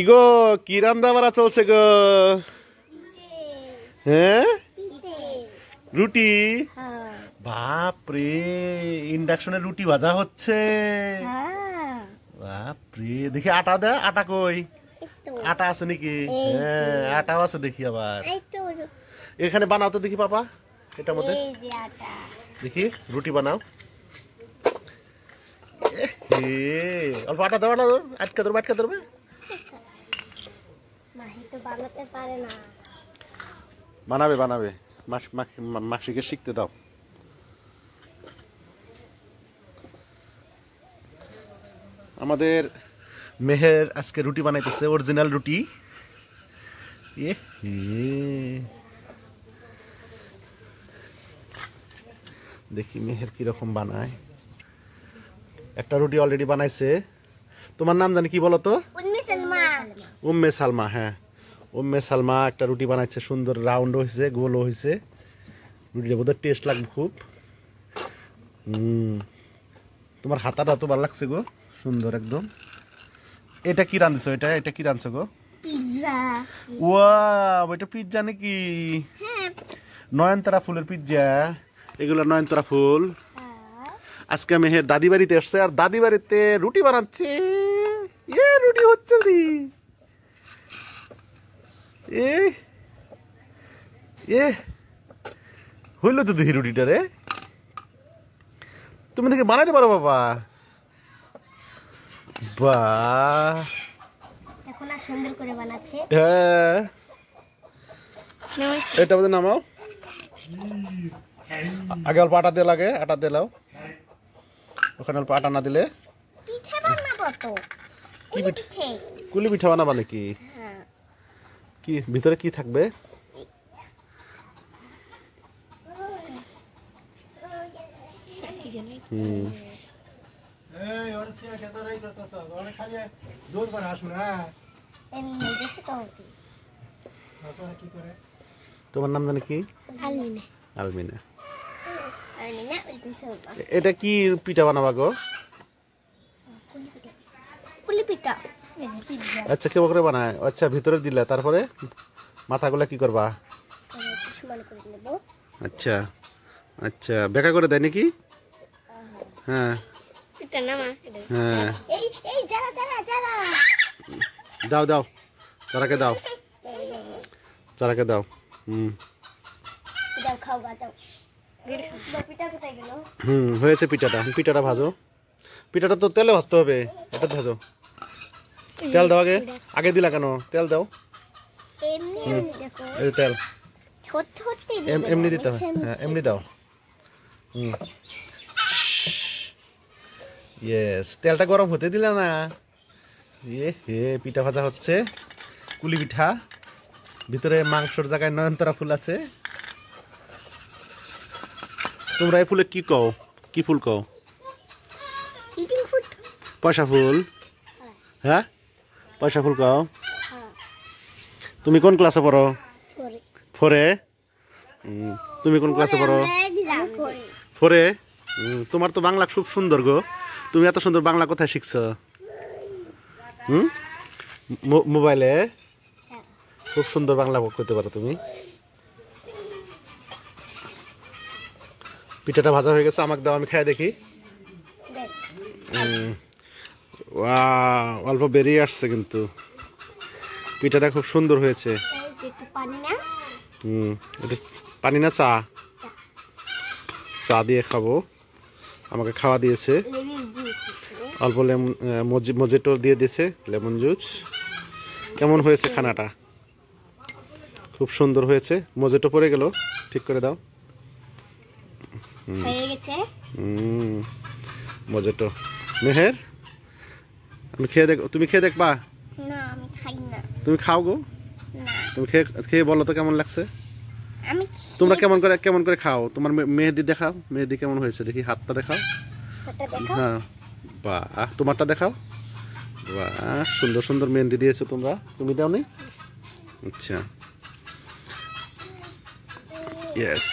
কি গো, কি রান্না বাড়া চলছে গো? হ্যাঁ, রুটি। বাপরে, ইন্ডাকশনের রুটি ভাজা হচ্ছে। বাপরে, দেখি আটা দে। আটা কই? আটা আছে নাকি? হ্যাঁ, আটাও আছে দেখি। আবার এখানে বানাও তো দেখি পাপা, এটার মধ্যে দেখি রুটি বানাও। অল্প আটা দেওয়া না, আটকে ধরবে, আটকে ধরবে। বানাবে বানাবে, মাসিকে শিখতে দাও। আমাদের মেহের আজকে রুটি বানাইতেছে, অরিজিনাল রুটি। দেখি মেহের কিরকম বানায়। একটা রুটি অলরেডি বানাইছে। তোমার নাম জানি কি বলো তো? উম্মে সালমা। হ্যাঁ, উম্মে সালমা একটা রুটি বানাইছে, সুন্দর রাউন্ড হয়েছে, গোল হয়েছে। রুটিটা বোধহয় টেস্ট লাগবে খুব। তোমার হাতাটা তো ভালো লাগছে গো, সুন্দর একদম। এটা কি রাঁধছো? এটা এটা কি রাঁধছো গো? পিৎজা। ওয়াও, এটা পিৎজা নাকি? নয়নতারা ফুলের পিৎজা। এগুলো নয়নতারা ফুল। আজকে মেহের দাদি বাড়িতে আসছে, আর দাদি বাড়িতে রুটি বানাচ্ছে। রুটি হচ্ছে হইল তো দেখি রুটিটা রে। তুমি দেখে বানাইতে পারো বাবা। বাহ, এখন আর সুন্দর করে বানাচ্ছে। হ্যাঁ, এটা মধ্যে নামাও। আগে অল্প আটা দিয়ে লাগে, আটা দিয়ে লাও। ওখানে অল্প আটা না দিলে পিঠে বানাবো তো। কি পিঠে? কুলি পিঠা বানাবা নাকি? কি ভিতরে কি থাকবে? তোমার নাম জানি কি? আলমিনা। আলমিনা। এটা কি পিঠা বানাবা গো? পুলি পিঠা। আচ্ছা, কেমন করে বানায়? আচ্ছা, ভিতরে দিলে তারপরে মাথাগুলা কি করবা? আচ্ছা আচ্ছা, বেঁকা করে দেয় নাকি? হ্যাঁ হ্যাঁ, দাও দাও, চারাকে দাও, চারাকে দাও। হয়েছে পিঠাটা। পিঠাটা ভাজো। পিঠাটা তো তেলে ভাজতে হবে। এটা ভাজো। তেল দাও আগে। আগে দিলা কেন? তেল দাও। তেল এমনি দিতে হবে। হ্যাঁ, এমনি দাও। ইয়েস, তেলটা গরম হতে দিলা না। পিঠা ভাজা হচ্ছে, কুলি পিঠা। ভিতরে মাংসর জায়গায় নয়নতারা ফুল আছে। তোমরা এই ফুলে কি কও? কি ফুল কও? পয়সা ফুল। হ্যাঁ, পয়সা ফুল কও। তুমি কোন ক্লাসে পড়ো? 4-এ। তুমি কোন ক্লাসে পড়ো? 4-এ। তোমার তো বাংলা খুব সুন্দর গো। তুমি এত সুন্দর বাংলা কোথায় শিখছো? মোবাইলে? খুব সুন্দর বাংলা করতে পারো তুমি। পিঠাটা ভাজা হয়ে গেছে, আমাকে দাও, আমি খাই দেখি। অল্প বেরিয়ে আসছে, কিন্তু পিঠাটা খুব সুন্দর হয়েছে। এটা পানি না চা? চা দিয়ে খাবো। আমাকে খাওয়া দিয়েছে, অল্প লেমন মজিটো দিয়ে দিয়েছে, লেমন জুস। কেমন হয়েছে খানাটা? খুব সুন্দর হয়েছে। মজিটো পড়ে গেল, ঠিক করে দাও। মজিটো। মেহের, আমি খেয়ে দেখ। তুমি খেয়ে দেখবা? তুমি খাও গো। তুমি খেয়ে বলো তো কেমন লাগছে। তোমরা কেমন করে খাও? তোমার মেহেদি দেখাও। মেহেদি কেমন হয়েছে দেখি, হাতটা দেখাও। হ্যাঁ, বাহ, তোমারটা দেখাও। বাহ, সুন্দর সুন্দর মেহেদি দিয়েছো তোমরা। তুমি দাও নি? আচ্ছা, ইয়েস।